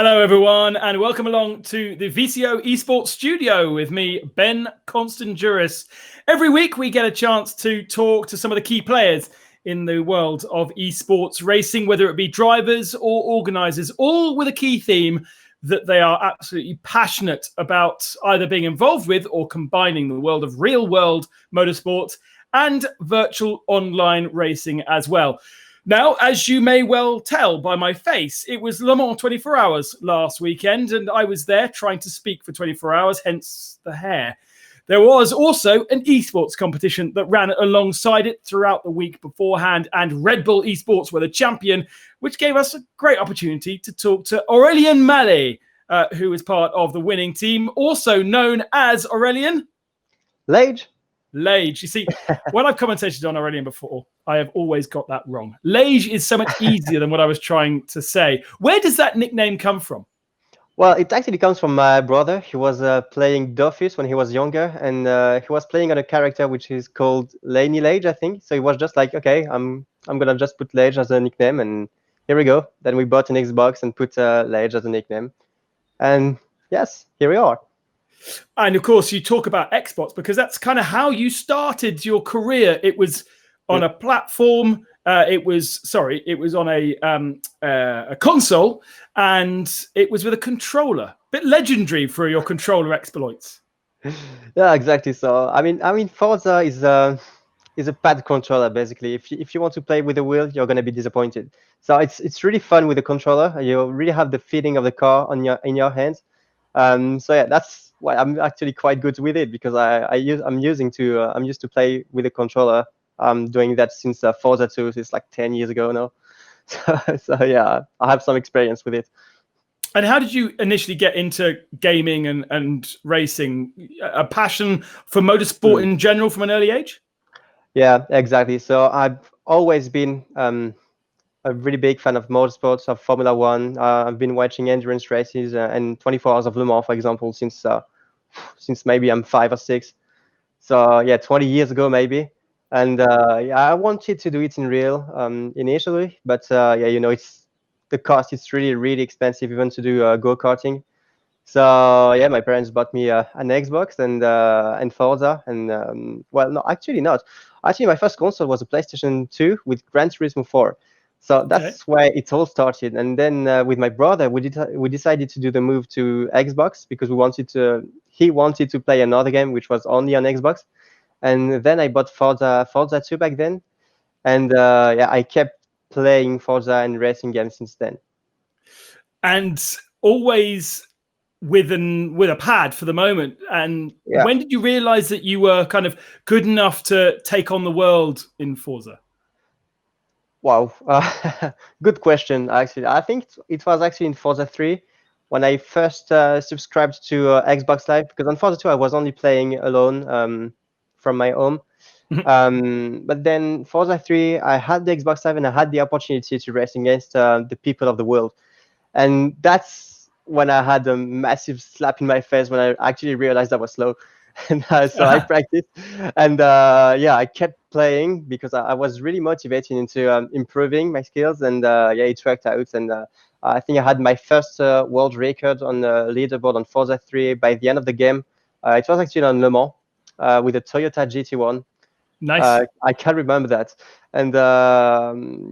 Hello, everyone, and welcome along to the VCO Esports Studio with me, Ben Constanduros. Every week, we get a chance to talk to some of the key players in the world of esports racing, whether it be drivers or organisers, all with a key theme that they are absolutely passionate about either being involved with or combining the world of real-world motorsport and virtual online racing as well. Now, as you may well tell by my face, it was Lamar 24 hours last weekend, and I was there trying to speak for 24 hours, hence the hair. There was also an esports competition that ran alongside it throughout the week beforehand, and Red Bull Esports were the champion, which gave us a great opportunity to talk to Aurelien Mallet, who is part of the winning team, also known as Aurelien Laige. Laige. You see, when I've commentated on Aurelien before, I have always got that wrong. Laige is so much easier than what I was trying to say. Where does that nickname come from? Well, it actually comes from my brother. He was playing Dofus when he was younger, and he was playing on a character which is called Laige, I think. So he was just like, okay, I'm gonna just put Laige as a nickname, and here we go. Then we bought an Xbox and put Laige as a nickname, and yes, here we are. And of course, you talk about Xbox because that's kind of how you started your career. It was on a platform. It was on a console, and it was with a controller. Bit legendary for your controller exploits. Yeah, exactly. So I mean, Forza is a pad controller basically. If you want to play with a wheel, you're gonna be disappointed. So it's really fun with the controller. You really have the feeling of the car in your hands. So yeah, that's why I'm actually quite good with it, because I'm used to play with a controller. I'm doing that since Forza 2. It's like 10 years ago now. So yeah, I have some experience with it. And how did you initially get into gaming and racing? A passion for motorsport in general from an early age? Yeah, exactly. So I've always been a really big fan of motorsports, of Formula One. I've been watching endurance races and 24 Hours of Lamar, for example, since maybe I'm 5 or 6. So yeah, 20 years ago maybe. And yeah, I wanted to do it in real initially, but yeah, the cost is really expensive even to do go-karting. So yeah, my parents bought me an Xbox and Forza, and well, no, actually not. Actually, my first console was a PlayStation 2 with Gran Turismo 4. So that's where it all started. And then with my brother, we decided to do the move to Xbox because he wanted to play another game which was only on Xbox. And then I bought Forza 2 back then, and yeah, I kept playing Forza and racing games since then. And always with a pad for the moment. And Yeah. When did you realize that you were kind of good enough to take on the world in Forza? Wow, good question. Actually, I think it was actually in Forza 3 when I first subscribed to Xbox Live, because on Forza 2 I was only playing alone from my home. But then Forza 3, I had the Xbox Live and I had the opportunity to race against the people of the world. And that's when I had a massive slap in my face when I actually realized I was slow. And so I practiced, and yeah, I kept playing because I was really motivated into improving my skills, and yeah, it worked out. And I think I had my first world record on the leaderboard on Forza 3 by the end of the game. It was actually on Le Mans with a Toyota GT1. Nice. I can't remember that. And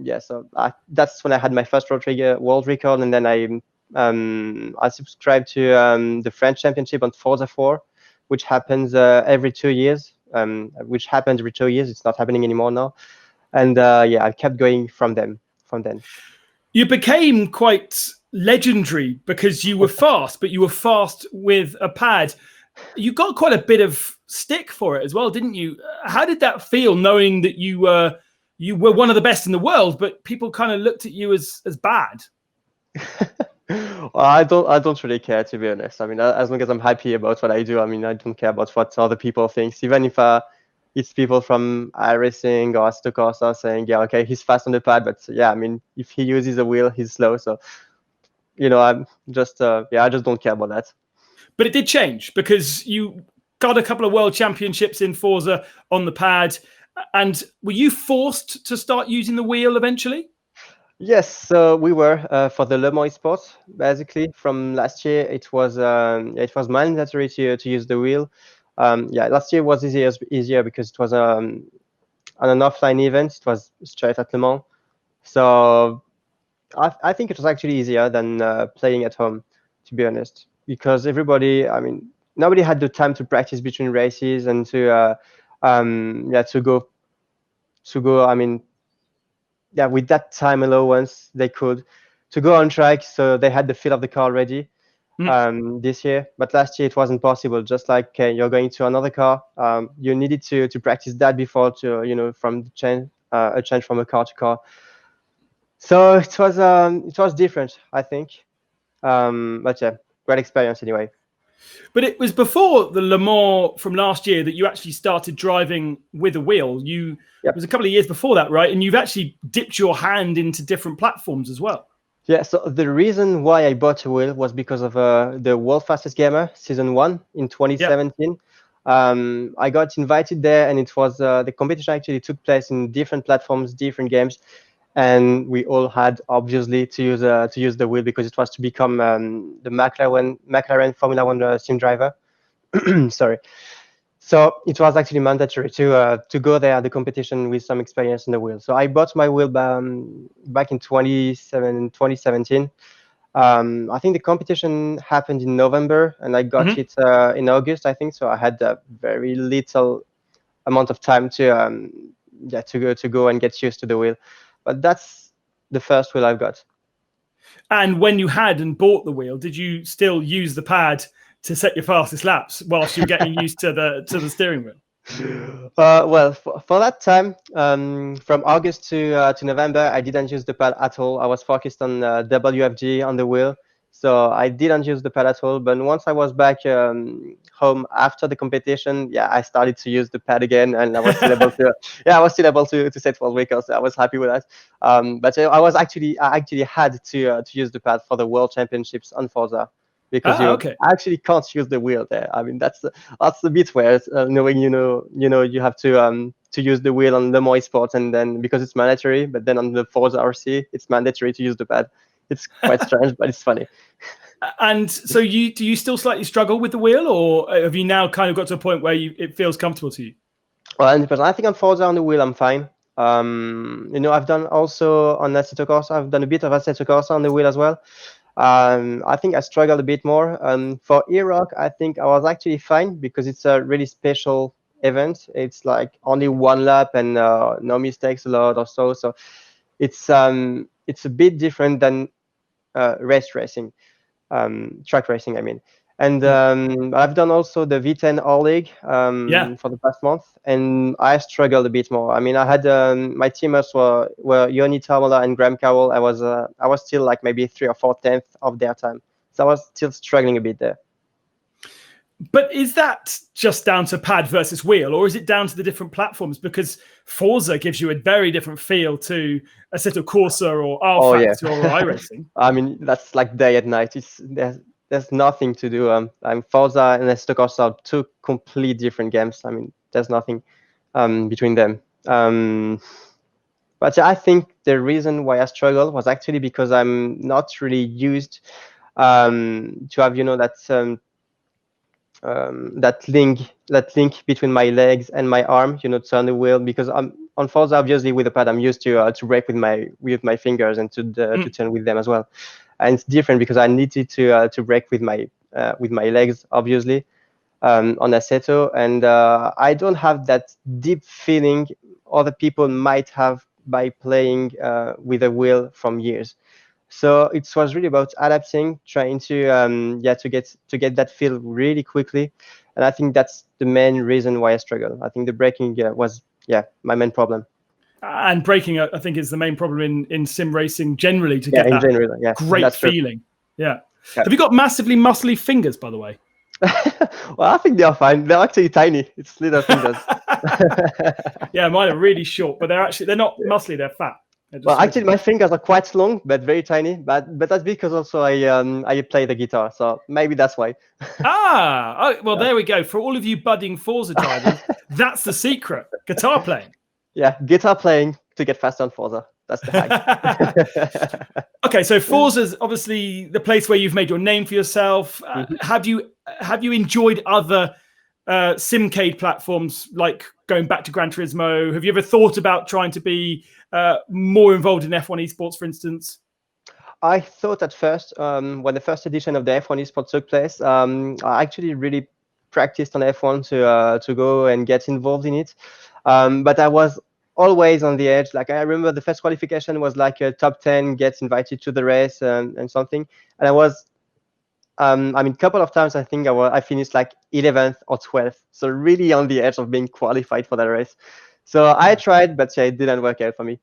yeah, so that's when I had my first world record, and then I subscribed to the French Championship on Forza 4, which happens every 2 years. It's not happening anymore now. And yeah, I kept going from then. You became quite legendary because you were fast, but you were fast with a pad. You got quite a bit of stick for it as well, didn't you? How did that feel, knowing that you were one of the best in the world, but people kind of looked at you as bad? Well, I don't really care, to be honest. I mean, as long as I'm happy about what I do, I mean, I don't care about what other people think. Even if it's people from iRacing or Stockhouse saying, yeah, okay, he's fast on the pad, but yeah, I mean, if he uses a wheel, he's slow. So, I'm just yeah, I just don't care about that. But it did change because you got a couple of world championships in Forza on the pad. And were you forced to start using the wheel eventually? Yes, so we were for the Lamar Esports. Basically, from last year, it was mandatory to use the wheel. Yeah, last year was easier because it was on an offline event. It was straight at Le Mans. So I think it was actually easier than playing at home, to be honest, because everybody, I mean, nobody had the time to practice between races and yeah, to go. I mean, yeah, with that time allowance, they could to go on track, so they had the feel of the car ready this year. But last year it wasn't possible. Just like you're going to another car, you needed to practice that before to from the change a change from a car to car. So it was different, I think. But yeah, great experience anyway. But it was before the Le Mans from last year that you actually started driving with a wheel. It Yep. was a couple of years before that, right? And you've actually dipped your hand into different platforms as well. Yeah, so the reason why I bought a wheel was because of the World Fastest Gamer Season 1 in 2017. I got invited there, and it was the competition actually took place in different platforms, different games, and we all had obviously to use the wheel because it was to become the McLaren Formula One sim driver. Sorry. So it was actually mandatory to go there at the competition with some experience in the wheel. So I bought my wheel back in 2017. I think the competition happened in November, and I got it in August, I think. So I had a very little amount of time to go and get used to the wheel. But that's the first wheel I've got. And when you had and bought the wheel, did you still use the pad to set your fastest laps whilst you're getting used to the steering wheel? Well, for that time, from August to November, I didn't use the pad at all. I was focused on WFG on the wheel, so I didn't use the pad at all. But once I was back home after the competition, yeah, I started to use the pad again, and I was still able to. Yeah, I was still able to set world records. So I was happy with that. But I actually had to use the pad for the World Championships on Forza because you Okay. actually can't use the wheel there. I mean, that's the bit where knowing you have to use the wheel on the Moi Sports, and then because it's mandatory, but then on the Forza RC it's mandatory to use the pad. It's quite strange, but it's funny. And so do you still slightly struggle with the wheel, or have you now kind of got to a point where it feels comfortable to you? Well, 100%. I think on Forza on the wheel I'm fine. I've done also on Assetto Corsa. I've done a bit of Assetto Corsa on the wheel as well. I think I struggled a bit more. For E-Rock, I think I was actually fine because it's a really special event. It's like only one lap and no mistakes allowed or so. So it's a bit different than racing, track racing, I mean. And I've done also the V10 All League for the past month, and I struggled a bit more. I mean, I had my teammates were Yoni Tamola and Graham Cowell. I was still like maybe 3 or 4 tenths of their time, so I was still struggling a bit there. But is that just down to pad versus wheel, or is it down to the different platforms? Because Forza gives you a very different feel to Assetto Corsa or R-Factor or iRacing. I mean, that's like day and night. There's nothing to do. Forza and Assetto Corsa are two complete different games. I mean, there's nothing between them. But I think the reason why I struggled was actually because I'm not really used to have that link between my legs and my arm, turn the wheel, because I'm on Forza, obviously with the pad I'm used to brake with my fingers and to turn with them as well. And it's different because I needed to brake with my legs, obviously, on Assetto, and I don't have that deep feeling other people might have by playing with a wheel from years. So it was really about adapting, trying to get that feel really quickly, and I think that's the main reason why I struggle. I think the braking was my main problem. And braking, I think, is the main problem in sim racing generally to get that great feeling. Yeah. Have you got massively muscly fingers, by the way? Well, I think they are fine. They're actually tiny. It's little fingers. Yeah, mine are really short, but they're not muscly. They're fat. Well, actually, my fingers are quite long, but very tiny. But that's because also I play the guitar, so maybe that's why. There we go. For all of you budding Forza drivers, that's the secret: guitar playing. Yeah, guitar playing to get faster on Forza. That's the hack. Okay, so Forza's obviously the place where you've made your name for yourself. Have you enjoyed other simcade platforms, like going back to Gran Turismo? Have you ever thought about trying to be more involved in F1 esports, for instance? I thought at first, when the first edition of the F1 esports took place, I actually really practiced on F1 to go and get involved in it. But I was always on the edge. Like, I remember the first qualification was like a top 10, gets invited to the race and something. And I was, I mean, a couple of times I think I finished like 11th or 12th. So really on the edge of being qualified for that race. So I tried, but yeah, it didn't work out for me.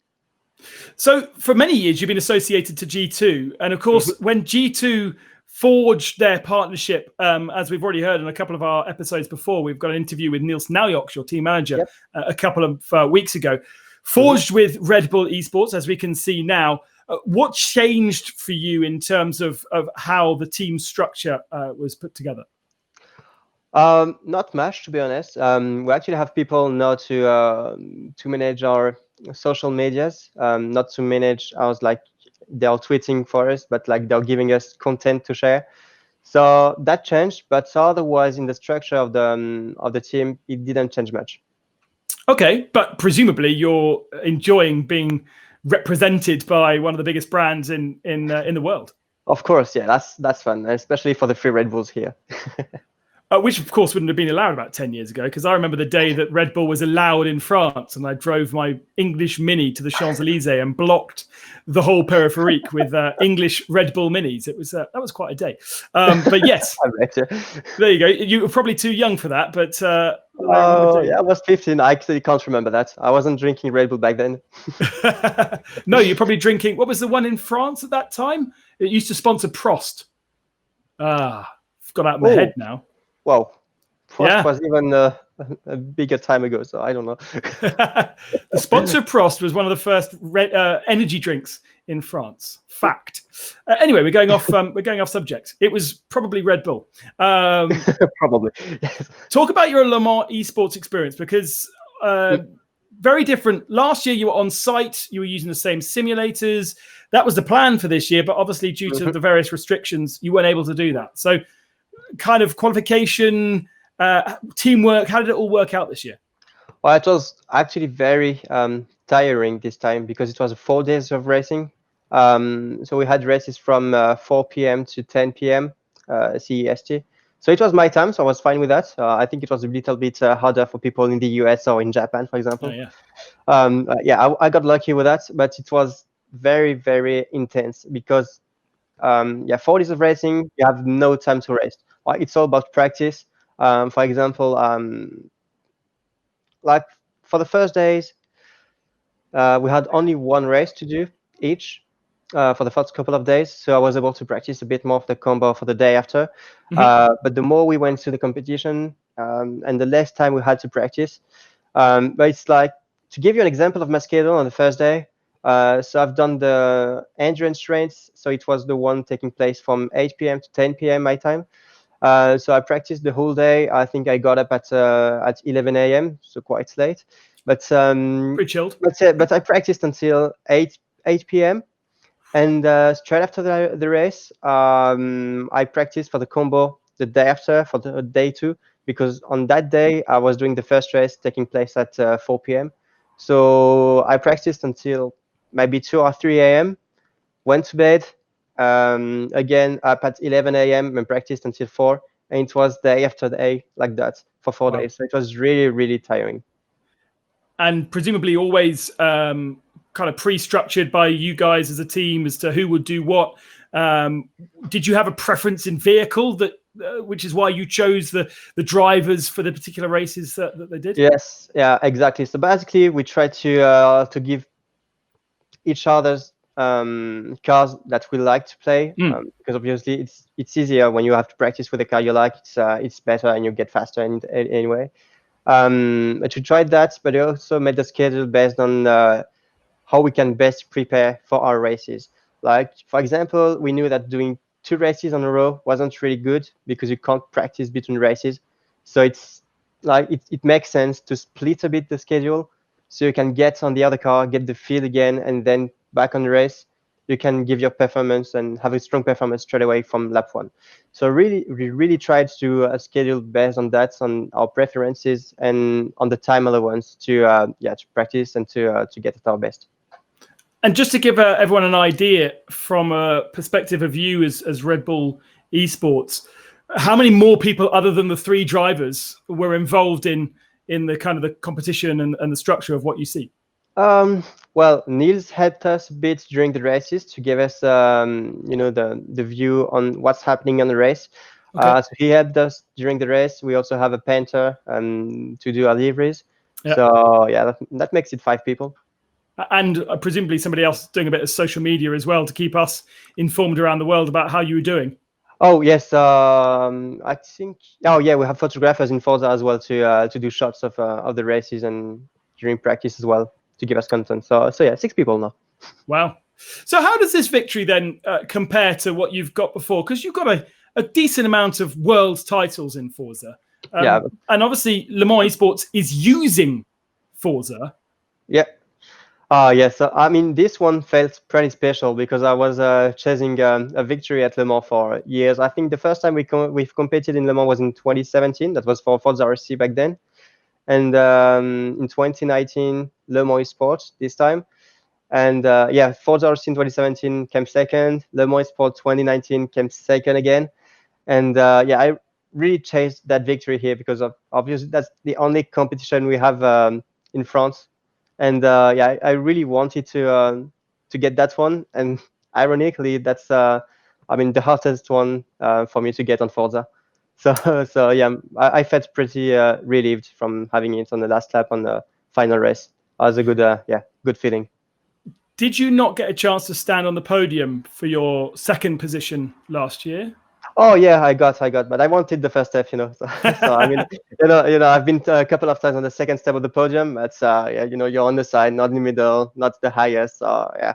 So for many years, you've been associated to G2. And of course, when G2 forged their partnership, as we've already heard in a couple of our episodes before, we've got an interview with Niels Naujoks, your team manager, a couple of weeks ago, forged with Red Bull Esports, as we can see now. What changed for you in terms of how the team structure was put together? Not much, to be honest. We actually have people now to manage our social medias, not to manage ours, like they're tweeting for us, but like they're giving us content to share. So that changed, but otherwise in the structure of the team, it didn't change much. Okay, but presumably you're enjoying being represented by one of the biggest brands in the world. Of course, yeah, that's fun, especially for the free Red Bulls here. Which, of course, wouldn't have been allowed about 10 years ago, because I remember the day that Red Bull was allowed in France, and I drove my English Mini to the Champs-Élysées and blocked the whole peripherique with English Red Bull Minis. It was that was quite a day. But yes, there you go. You were probably too young for that, but yeah, I was 15. I actually can't remember that. I wasn't drinking Red Bull back then. No, you're probably drinking. What was the one in France at that time? It used to sponsor Prost. Got out of my head now. Well, Prost was even a bigger time ago, so I don't know. The sponsor of Prost was one of the first energy drinks in France. Fact. Anyway, we're going off subject. It was probably Red Bull. Probably. Yes. Talk about your Lamar esports experience, because very different. Last year you were on site. You were using the same simulators. That was the plan for this year, but obviously due to the various restrictions, you weren't able to do that. So, kind of qualification, teamwork, how did it all work out this year? Well, it was actually very tiring this time, because it was 4 days of racing. So we had races from 4 p.m. to 10 p.m. CEST. So it was my time, so I was fine with that. I think it was a little bit harder for people in the US or in Japan, for example. I got lucky with that, but it was very, very intense, because 4 days of racing, you have no time to rest. It's all about practice. For example, like for the first days, we had only one race to do each for the first couple of days. So I was able to practice a bit more of the combo for the day after. But the more we went to the competition, and the less time we had to practice. But it's like, to give you an example of my schedule on the first day, so I've done the endurance race. So it was the one taking place from 8 p.m. to 10 p.m. my time. So I practiced the whole day. I think I got up at 11 a.m., so quite late. But pretty chilled. But I practiced until 8 p.m. And straight after the race, I practiced for the combo the day after, for the day 2, because on that day I was doing the first race taking place at 4 p.m. So I practiced until maybe 2 or 3 a.m. Went to bed. Again up at 11 a.m. and practiced until 4, and it was day after day like that for 4 days. So it was really, really tiring. And presumably always kind of pre-structured by you guys as a team as to who would do what. Did you have a preference in vehicle that which is why you chose the drivers for the particular races that they did? Yes, yeah, exactly. So basically we tried to give each other's cars that we like to play, because obviously it's easier when you have to practice with a car you like. It's better and you get faster anyway. But we tried that, but we also made the schedule based on how we can best prepare for our races. Like, for example, we knew that doing 2 races on a row wasn't really good, because you can't practice between races. So it's like it makes sense to split a bit the schedule. so you can get on the other car, get the feel again, and then back on the race, you can give your performance and have a strong performance straight away from lap 1. So we really tried to schedule based on that, on our preferences and on the time allowance to practice and to get at our best. And just to give everyone an idea from a perspective of you as Red Bull Esports, how many more people other than the 3 drivers were involved in the kind of the competition and the structure of what you see? Well, Niels helped us a bit during the races to give us, the view on what's happening on the race. Okay. So he helped us during the race. We also have a painter to do our liveries. Yeah. So yeah, that makes it 5 people. And presumably somebody else doing a bit of social media as well to keep us informed around the world about how you were doing. Oh yes, I think. Oh yeah, we have photographers in Forza as well to do shots of the races and during practice as well to give us content. So yeah, 6 people now. Wow. So how does this victory then compare to what you've got before? Because you've got a decent amount of world titles in Forza. Yeah. And obviously Lamar Esports is using Forza. Yeah. Yes. I mean, this one felt pretty special because I was chasing a victory at Le Mans for years. I think the first time we've competed in Le Mans was in 2017. That was for Forza RC back then. And in 2019, Le Mans Esports this time. And Forza RC in 2017 came second. Le Mans Esports 2019 came second again. And I really chased that victory here because obviously that's the only competition we have in France. And I really wanted to get that one. And ironically, that's the hardest one for me to get on Forza. So yeah, I felt pretty relieved from having it on the last lap on the final race. It was a good feeling. Did you not get a chance to stand on the podium for your 2nd position last year? Oh yeah, I got, but I wanted the first step, So I mean, I've been a couple of times on the 2nd step of the podium. That's you're on the side, not in the middle, not the highest. So yeah,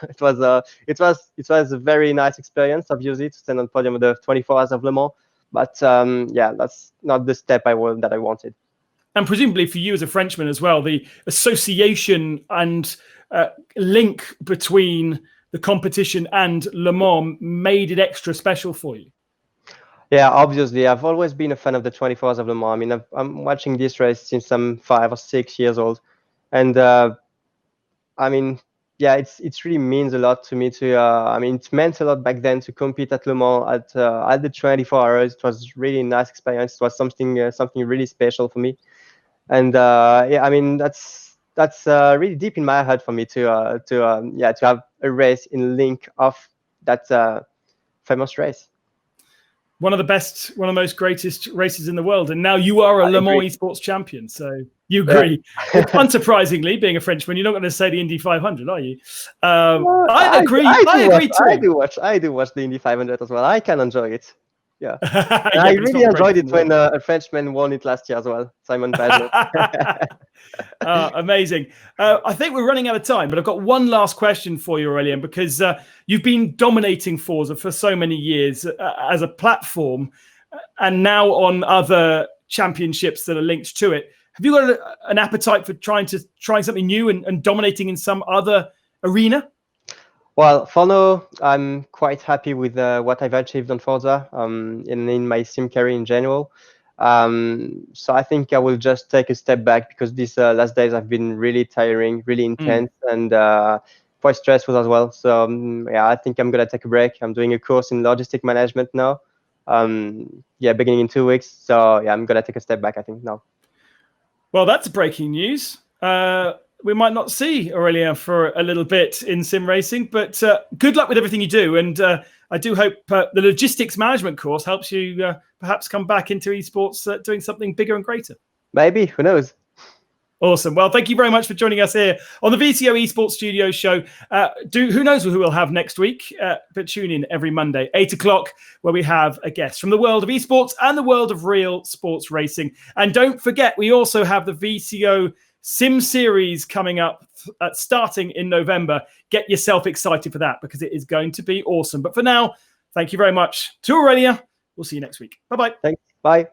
it was a very nice experience, obviously, to stand on the podium of the 24 Hours of Le Mans. But that's not the step that I wanted. And presumably for you as a Frenchman as well, the association and link between the competition and Le Mans made it extra special for you. Yeah, obviously, I've always been a fan of the 24 Hours of Le Mans. I mean, I'm watching this race since I'm 5 or 6 years old, and I mean, yeah, it really means a lot to me. It meant a lot back then to compete at Le Mans at the 24 hours. It was really a nice experience. It was something really special for me, and that's really deep in my heart for me to have a race in link of that famous race. One of the most greatest races in the world, and now you are a Le Mans Esports champion. So you agree? Yeah. Unsurprisingly, being a Frenchman, you're not going to say the Indy 500, are you? I agree. I agree too. I do watch the Indy 500 as well. I can enjoy it. Yeah, yeah, I really enjoyed it when a Frenchman won it last year as well, Simon Badger. Amazing. I think we're running out of time, but I've got one last question for you, Aurelien, because you've been dominating Forza for so many years as a platform and now on other championships that are linked to it. Have you got an appetite for trying something new and dominating in some other arena? Well, for now, I'm quite happy with what I've achieved on Forza and in my sim career in general. So I think I will just take a step back because these last days have been really tiring, really intense, and quite stressful as well. So I think I'm gonna take a break. I'm doing a course in logistic management now. Beginning in 2 weeks. So yeah, I'm gonna take a step back, I think, now. Well, that's breaking news. We might not see Aurelien for a little bit in sim racing, but good luck with everything you do. And I do hope the logistics management course helps you perhaps come back into esports doing something bigger and greater. Maybe, who knows? Awesome. Well, thank you very much for joining us here on the VCO Esports Studio show. Who knows who we'll have next week, but tune in every Monday, 8 o'clock, where we have a guest from the world of esports and the world of real sports racing. And don't forget, we also have the VCO Sim Series coming up starting in November. Get yourself excited for that because it is going to be awesome. But for now, thank you very much to Aurelien. We'll see you next week. Bye-bye. Thanks. Bye.